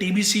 TBC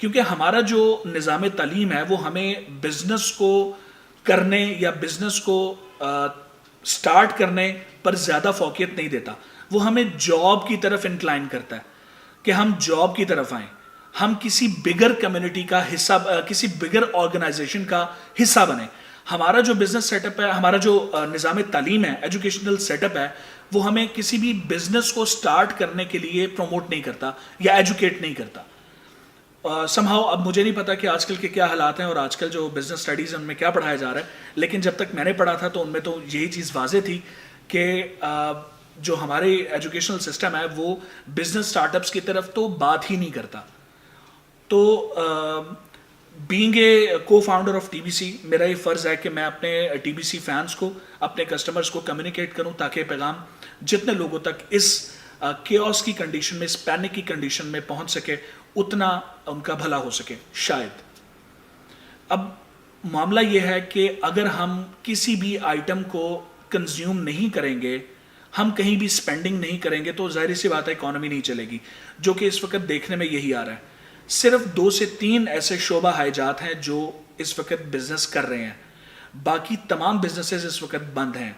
کیونکہ ہمارا جو نظام تعلیم ہے وہ ہمیں بزنس کو کرنے یا بزنس کو سٹارٹ کرنے پر زیادہ فوقیت نہیں دیتا، وہ ہمیں جاب کی طرف انکلائن کرتا ہے کہ ہم جاب کی طرف آئیں، ہم کسی بگر کمیونٹی کا حصہ، کسی بگر آرگنائزیشن کا حصہ بنیں. ہمارا جو بزنس سیٹ اپ ہے، ہمارا جو نظام تعلیم ہے، ایجوکیشنل سیٹ اپ ہے، وہ ہمیں کسی بھی بزنس کو سٹارٹ کرنے کے لیے پروموٹ نہیں کرتا یا ایجوکیٹ نہیں کرتا. سمہاؤ اب مجھے نہیں پتا کہ آج کل کے کیا حالات ہیں اور آج کل جو بزنس اسٹڈیز ہیں ان میں کیا پڑھایا جا رہا ہے، لیکن جب تک میں نے پڑھا تھا تو ان میں تو یہی چیز واضح تھی کہ جو ہمارے ایجوکیشنل سسٹم ہے وہ بزنس اسٹارٹ اپس کی طرف تو بات ہی نہیں کرتا. تو بینگ اے کو founder of T B C, میرا یہ فرض ہے کہ میں اپنے ٹی بی سی فینس کو، اپنے کسٹمرز کو کمیونیکیٹ کروں تاکہ پیغام جتنے لوگوں تک اس کیوس کی کنڈیشن میں، اس پینک کی کنڈیشن میں پہنچ سکے اتنا ان کا بھلا ہو سکے. شاید اب معاملہ یہ ہے کہ اگر ہم کسی بھی آئٹم کو کنزیوم نہیں کریں گے، ہم کہیں بھی سپینڈنگ نہیں کریں گے تو ظاہر سی بات ہے اکانومی نہیں چلے گی، جو کہ اس وقت دیکھنے میں یہی آ رہا ہے. صرف 2 سے 3 ایسے شعبہ ہائجات ہیں جو اس وقت بزنس کر رہے ہیں، باقی تمام بزنسز اس وقت بند ہیں.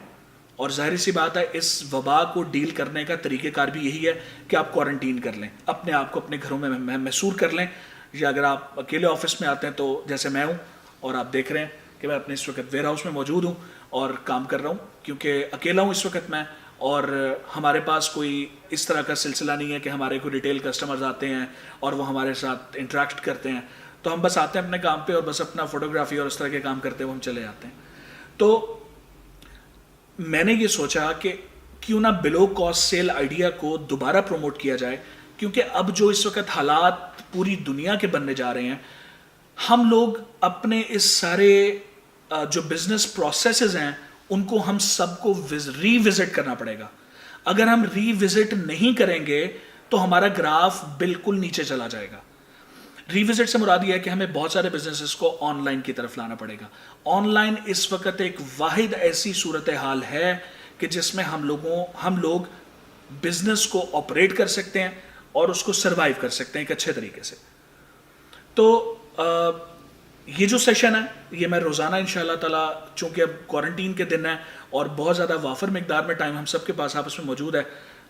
اور ظاہر سی بات ہے اس وبا کو ڈیل کرنے کا طریقہ کار بھی یہی ہے کہ آپ کوارنٹین کر لیں، اپنے آپ کو اپنے گھروں میں محصور کر لیں، یا اگر آپ اکیلے آفس میں آتے ہیں تو جیسے میں ہوں اور آپ دیکھ رہے ہیں کہ میں اپنے اس وقت ویئر ہاؤس میں موجود ہوں اور کام کر رہا ہوں کیونکہ اکیلا ہوں اس وقت میں، اور ہمارے پاس کوئی اس طرح کا سلسلہ نہیں ہے کہ ہمارے کوئی ریٹیل کسٹمرز آتے ہیں اور وہ ہمارے ساتھ انٹریکٹ کرتے ہیں. تو ہم بس آتے ہیں اپنے کام پہ اور بس اپنا فوٹوگرافی اور اس طرح کے کام کرتے ہوئے ہم چلے جاتے ہیں. تو میں نے یہ سوچا کہ کیوں نہ بلو کاسٹ سیل آئیڈیا کو دوبارہ پروموٹ کیا جائے، کیونکہ اب جو اس وقت حالات پوری دنیا کے بننے جا رہے ہیں، ہم لوگ اپنے اس سارے جو بزنس پروسیسز ہیں ان کو ہم سب کو ری وزٹ کرنا پڑے گا. اگر ہم ری وزٹ نہیں کریں گے تو ہمارا گراف بالکل نیچے چلا جائے گا. ری وزٹ سے مراد یہ ہے کہ ہمیں بہت سارے بزنسز کو آن لائن کی طرف لانا پڑے گا. آن لائن اس وقت ایک واحد ایسی صورتحال ہے کہ جس میں ہم لوگ بزنس کو آپریٹ کر سکتے ہیں اور اس کو سروائیو کر سکتے ہیں ایک اچھے طریقے سے. تو یہ جو سیشن ہے یہ میں روزانہ انشاءاللہ تعالیٰ، چونکہ اب کوارنٹین کے دن ہیں اور بہت زیادہ وافر مقدار میں ٹائم ہم سب کے پاس آپس میں موجود ہے،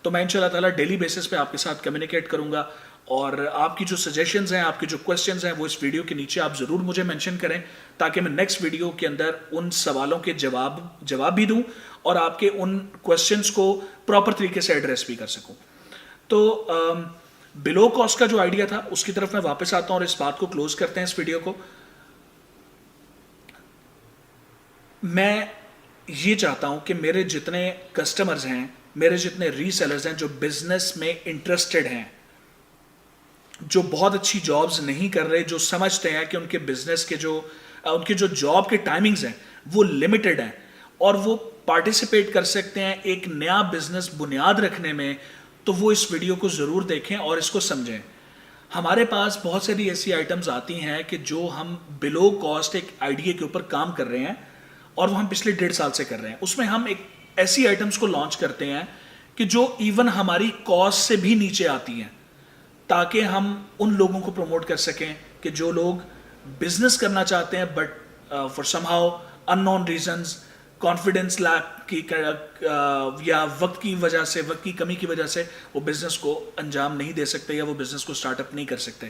تو میں انشاءاللہ تعالیٰ ڈیلی بیسس پہ آپ کے ساتھ کمیونیکیٹ کروں گا. اور آپ کی جو سجیشنز ہیں، آپ کی جو کویسچنز ہیں، وہ اس ویڈیو کے نیچے آپ ضرور مجھے مینشن کریں تاکہ میں نیکسٹ ویڈیو کے اندر ان سوالوں کے جواب بھی دوں اور آپ کے ان کویسچنز کو پراپر طریقے سے ایڈریس بھی کر سکوں. تو بلو کاسٹ کا جو آئیڈیا تھا اس کی طرف میں واپس آتا ہوں اور اس بات کو کلوز کرتے ہیں اس ویڈیو کو. میں یہ چاہتا ہوں کہ میرے جتنے کسٹمرز ہیں، میرے جتنے ری سیلرز ہیں جو بزنس میں انٹرسٹڈ ہیں، جو بہت اچھی جابز نہیں کر رہے، جو سمجھتے ہیں کہ ان کے بزنس کے ان کے جو جاب کے ٹائمنگز ہیں وہ لمیٹڈ ہیں اور وہ پارٹیسپیٹ کر سکتے ہیں ایک نیا بزنس بنیاد رکھنے میں، تو وہ اس ویڈیو کو ضرور دیکھیں اور اس کو سمجھیں. ہمارے پاس بہت ساری ایسی آئٹمز آتی ہیں کہ جو ہم بلو کاسٹ ایک آئیڈیا کے اوپر کام کر رہے ہیں اور وہ ہم پچھلے 1.5 سال سے کر رہے ہیں. اس میں ہم ایک ایسی آئٹمز کو لانچ کرتے ہیں کہ جو ایون ہماری کاسٹ سے بھی نیچے آتی ہیں، تاکہ ہم ان لوگوں کو پروموٹ کر سکیں کہ جو لوگ بزنس کرنا چاہتے ہیں but for somehow unknown reasons, confidence lack کی یا وقت کی وجہ سے، وقت کی کمی کی وجہ سے وہ بزنس کو انجام نہیں دے سکتے یا وہ بزنس کو سٹارٹ اپ نہیں کر سکتے.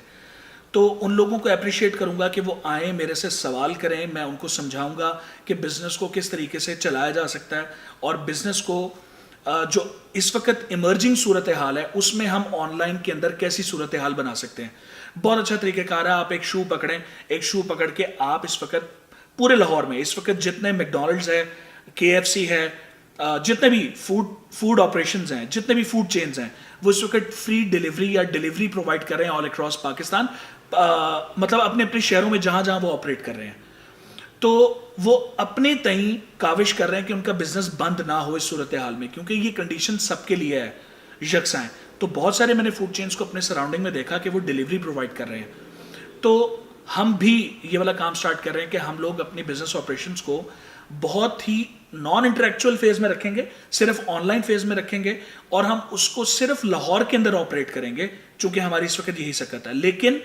تو ان لوگوں کو اپریشیٹ کروں گا کہ وہ آئیں، میرے سے سوال کریں، میں ان کو سمجھاؤں گا کہ بزنس کو کس طریقے سے چلایا جا سکتا ہے اور بزنس کو جو اس وقت ایمرجنگ صورتحال ہے اس میں ہم آن لائن کے اندر کیسی صورتحال بنا سکتے ہیں. بہت اچھا طریقہ کار ہے. آپ ایک شو پکڑیں، ایک شو پکڑ کے آپ اس وقت پورے لاہور میں اس وقت جتنے میکڈونلڈز ہے، KFC ہے، جتنے بھی فوڈ آپریشنز ہیں، جتنے بھی فوڈ چینز ہیں، وہ اس وقت فری ڈیلیوری یا ڈیلیوری پرووائڈ کر رہے ہیں آل اکراس پاکستان، مطلب اپنے اپنے شہروں میں جہاں جہاں وہ آپریٹ کر رہے ہیں. تو وہ اپنے تئیں کاوش کر رہے ہیں کہ ان کا بزنس بند نہ ہو اس صورتحال میں، کیونکہ یہ کنڈیشن سب کے لیے ہے، یکساں ہیں. تو بہت سارے میں نے فوڈ چینز کو اپنے سراؤنڈنگ میں دیکھا کہ وہ ڈیلیوری پرووائڈ کر رہے ہیں. تو ہم بھی یہ والا کام سٹارٹ کر رہے ہیں کہ ہم لوگ اپنی بزنس آپریشنز کو بہت ہی نان انٹریکچوئل فیز میں رکھیں گے، صرف آن لائن فیز میں رکھیں گے اور ہم اس کو صرف لاہور کے اندر آپریٹ کریں گے چونکہ ہماری اس وقت یہی سکت ہے. لیکن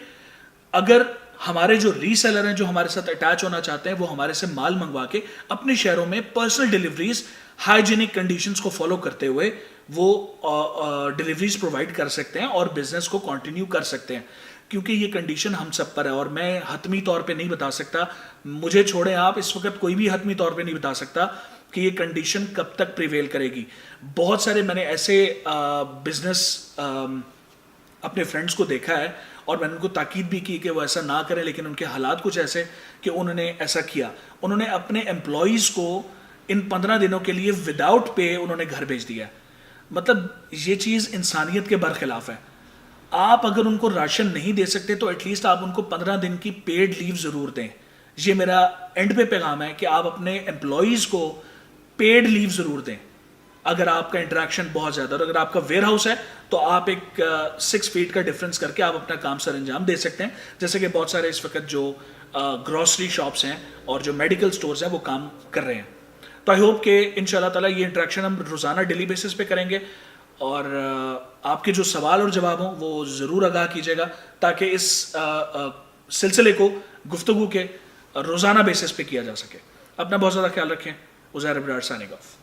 اگر ہمارے جو ری سیلر ہیں جو ہمارے ساتھ اٹیچ ہونا چاہتے ہیں وہ ہمارے سے مال منگوا کے اپنے شہروں میں پرسنل ڈیلیوریز ہائیجینک کنڈیشنز کو فالو کرتے ہوئے وہ ڈیلیوریز پرووائڈ کر سکتے ہیں اور بزنس کو کنٹینیو کر سکتے ہیں. کیونکہ یہ کنڈیشن ہم سب پر ہے اور میں حتمی طور پہ نہیں بتا سکتا, مجھے چھوڑیں آپ, اس وقت کوئی بھی حتمی طور پہ نہیں بتا سکتا کہ یہ کنڈیشن کب تک پریویل کرے گی. بہت سارے میں نے ایسے بزنس اپنے فرینڈس کو دیکھا ہے اور میں نے ان کو تاکید بھی کی کہ وہ ایسا نہ کریں, لیکن ان کے حالات کچھ ایسے کہ انہوں نے ایسا کیا. انہوں نے اپنے امپلائیز کو ان 15 دنوں کے لیے وداؤٹ پے انہوں نے گھر بھیج دیا. مطلب یہ چیز انسانیت کے برخلاف ہے. آپ اگر ان کو راشن نہیں دے سکتے تو ایٹ لیسٹ آپ ان کو 15 دن کی پیڈ لیو ضرور دیں. یہ میرا اینڈ پہ پیغام ہے کہ آپ اپنے امپلائیز کو پیڈ لیو ضرور دیں. اگر آپ کا انٹریکشن بہت زیادہ, اور اگر آپ کا ویئر ہاؤس ہے تو آپ ایک 6 فیٹ کا ڈفرنس کر کے آپ اپنا کام سر انجام دے سکتے ہیں, جیسے کہ بہت سارے اس وقت جو گروسری شاپس ہیں اور جو میڈیکل سٹورز ہیں وہ کام کر رہے ہیں. تو آئی ہوپ کہ ان شاء اللہ تعالیٰ یہ انٹریکشن ہم روزانہ ڈیلی بیسس پہ کریں گے, اور آپ کے جو سوال اور جواب ہوں وہ ضرور آگاہ کیجیے گا تاکہ اس سلسلے کو گفتگو کے روزانہ بیسس پہ کیا جا سکے. اپنا بہت زیادہ خیال رکھیں. عزیر ابرار سائننگ آف.